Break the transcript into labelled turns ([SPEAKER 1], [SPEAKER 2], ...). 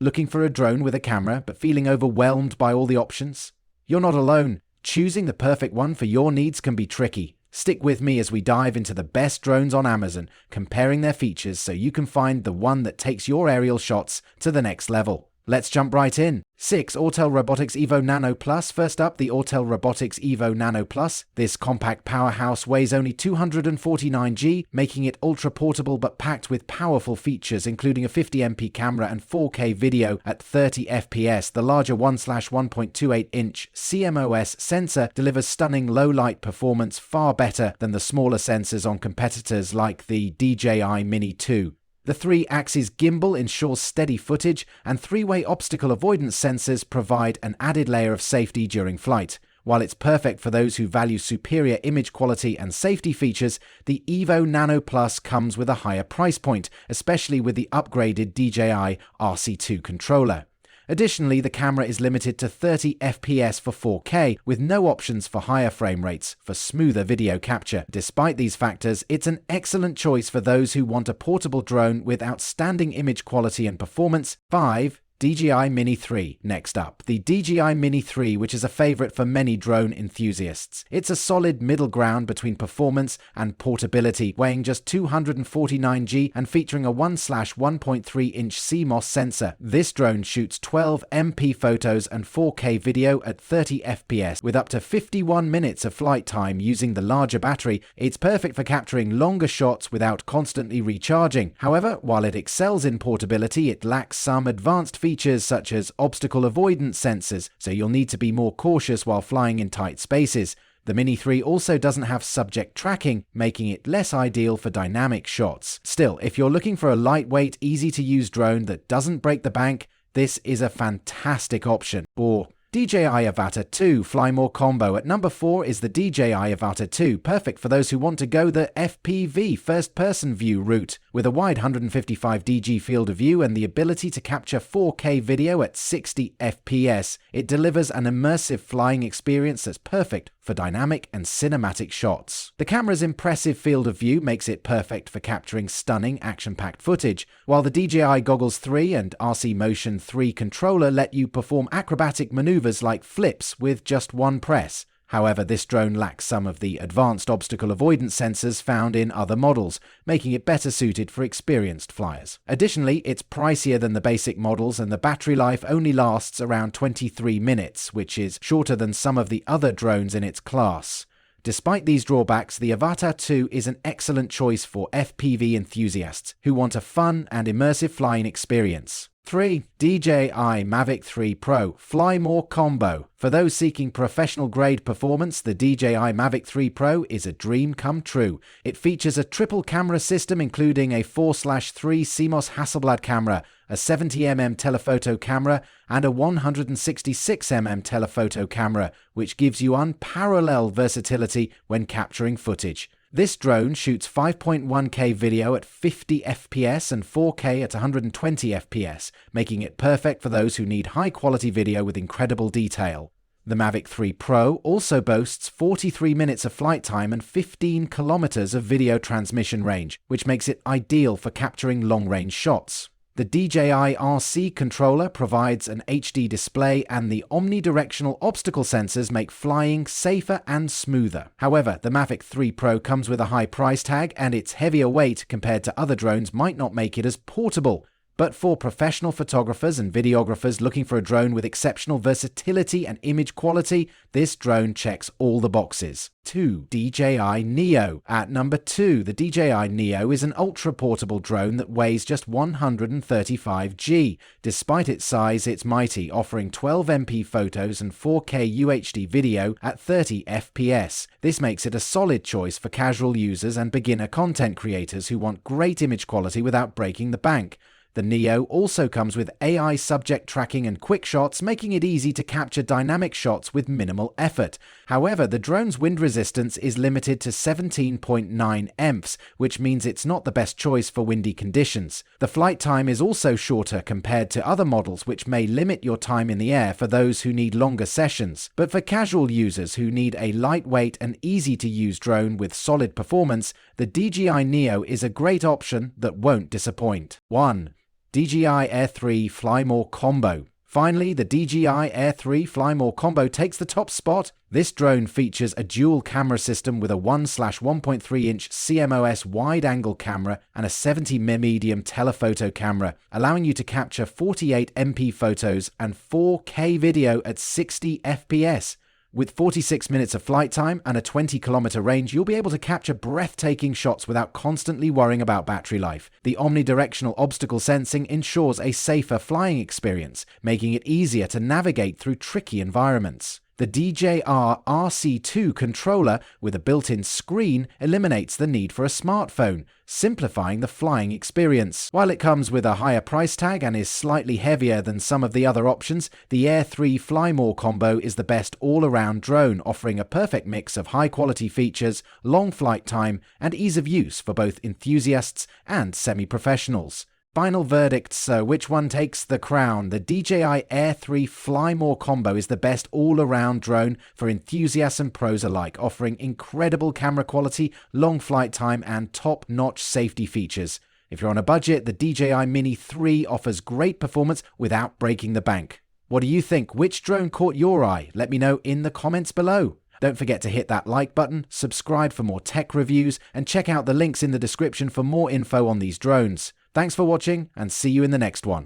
[SPEAKER 1] Looking for a drone with a camera but feeling overwhelmed by all the options? You're not alone. Choosing the perfect one for your needs can be tricky. Stick with me as we dive into the best drones on Amazon, comparing their features so you can find the one that takes your aerial shots to the next level. Let's jump right in. 6. Autel Robotics Evo Nano Plus. First up, the Autel Robotics Evo Nano Plus. This compact powerhouse weighs only 249 g, making it ultra-portable but packed with powerful features, including a 50MP camera and 4K video at 30 FPS. The larger 1/1.28-inch CMOS sensor delivers stunning low-light performance, far better than the smaller sensors on competitors like the DJI Mini 2. The 3-axis gimbal ensures steady footage, and 3-way obstacle avoidance sensors provide an added layer of safety during flight. While it's perfect for those who value superior image quality and safety features, the Evo Nano Plus comes with a higher price point, especially with the upgraded DJI RC2 controller. Additionally, the camera is limited to 30 FPS for 4K, with no options for higher frame rates for smoother video capture. Despite these factors, it's an excellent choice for those who want a portable drone with outstanding image quality and performance. 5. DJI Mini 3. Next up, the DJI Mini 3, which is a favorite for many drone enthusiasts. It's a solid middle ground between performance and portability, weighing just 249 g and featuring a 1/1.3-inch CMOS sensor. This drone shoots 12 MP photos and 4K video at 30 FPS with up to 51 minutes of flight time using the larger battery. It's perfect for capturing longer shots without constantly recharging. However, while it excels in portability, it lacks some advanced features such as obstacle avoidance sensors, so you'll need to be more cautious while flying in tight spaces. The Mini 3 also doesn't have subject tracking, making it less ideal for dynamic shots. Still, if you're looking for a lightweight, easy-to-use drone that doesn't break the bank, this is a fantastic option. Or DJI Avata 2 Fly More Combo. At number 4 is the DJI Avata 2, perfect for those who want to go the FPV first-person view route. With a wide 155 dg field of view and the ability to capture 4K video at 60 FPS, it delivers an immersive flying experience that's perfect for dynamic and cinematic shots. The camera's impressive field of view makes it perfect for capturing stunning action-packed footage, while the DJI Goggles 3 and RC Motion 3 controller let you perform acrobatic maneuvers like flips with just one press. However, this drone lacks some of the advanced obstacle avoidance sensors found in other models, making it better suited for experienced flyers. Additionally, it's pricier than the basic models and the battery life only lasts around 23 minutes, which is shorter than some of the other drones in its class. Despite these drawbacks, the Avata 2 is an excellent choice for FPV enthusiasts who want a fun and immersive flying experience. 3. DJI Mavic 3 Pro Fly More Combo. For those seeking professional-grade performance, the DJI Mavic 3 Pro is a dream come true. It features a triple camera system including a 4/3 CMOS Hasselblad camera, a 70mm telephoto camera, and a 166mm telephoto camera, which gives you unparalleled versatility when capturing footage. This drone shoots 5.1K video at 50 FPS and 4K at 120 FPS, making it perfect for those who need high-quality video with incredible detail. The Mavic 3 Pro also boasts 43 minutes of flight time and 15 kilometers of video transmission range, which makes it ideal for capturing long-range shots. The DJI RC controller provides an HD display, and the omnidirectional obstacle sensors make flying safer and smoother. However, the Mavic 3 Pro comes with a high price tag, and its heavier weight compared to other drones might not make it as portable. But for professional photographers and videographers looking for a drone with exceptional versatility and image quality, this drone checks all the boxes. 2. DJI Neo. At number 2, the DJI Neo is an ultra-portable drone that weighs just 135 g. Despite its size, it's mighty, offering 12 MP photos and 4K UHD video at 30 FPS. This makes it a solid choice for casual users and beginner content creators who want great image quality without breaking the bank. The Neo also comes with AI subject tracking and quick shots, making it easy to capture dynamic shots with minimal effort. However, the drone's wind resistance is limited to 17.9 EMFs, which means it's not the best choice for windy conditions. The flight time is also shorter compared to other models, which may limit your time in the air for those who need longer sessions. But for casual users who need a lightweight and easy-to-use drone with solid performance, the DJI Neo is a great option that won't disappoint. 1. DJI Air 3 Fly More Combo. Finally, the DJI Air 3 Fly More Combo takes the top spot. This drone features a dual camera system with a 1/1.3-inch CMOS wide-angle camera and a 70mm medium telephoto camera, allowing you to capture 48MP photos and 4K video at 60 FPS. With 46 minutes of flight time and a 20-kilometer range, you'll be able to capture breathtaking shots without constantly worrying about battery life. The omnidirectional obstacle sensing ensures a safer flying experience, making it easier to navigate through tricky environments. The DJI RC2 controller with a built-in screen eliminates the need for a smartphone, simplifying the flying experience. While it comes with a higher price tag and is slightly heavier than some of the other options, the Air 3 Fly More combo is the best all-around drone, offering a perfect mix of high-quality features, long flight time, and ease of use for both enthusiasts and semi-professionals. Final verdict, so which one takes the crown? The DJI Air 3 Fly More combo is the best all-around drone for enthusiasts and pros alike, offering incredible camera quality, long flight time, and top-notch safety features. If you're on a budget, the DJI Mini 3 offers great performance without breaking the bank. What do you think? Which drone caught your eye? Let me know in the comments below. Don't forget to hit that like button, subscribe for more tech reviews, and check out the links in the description for more info on these drones. Thanks for watching, and see you in the next one.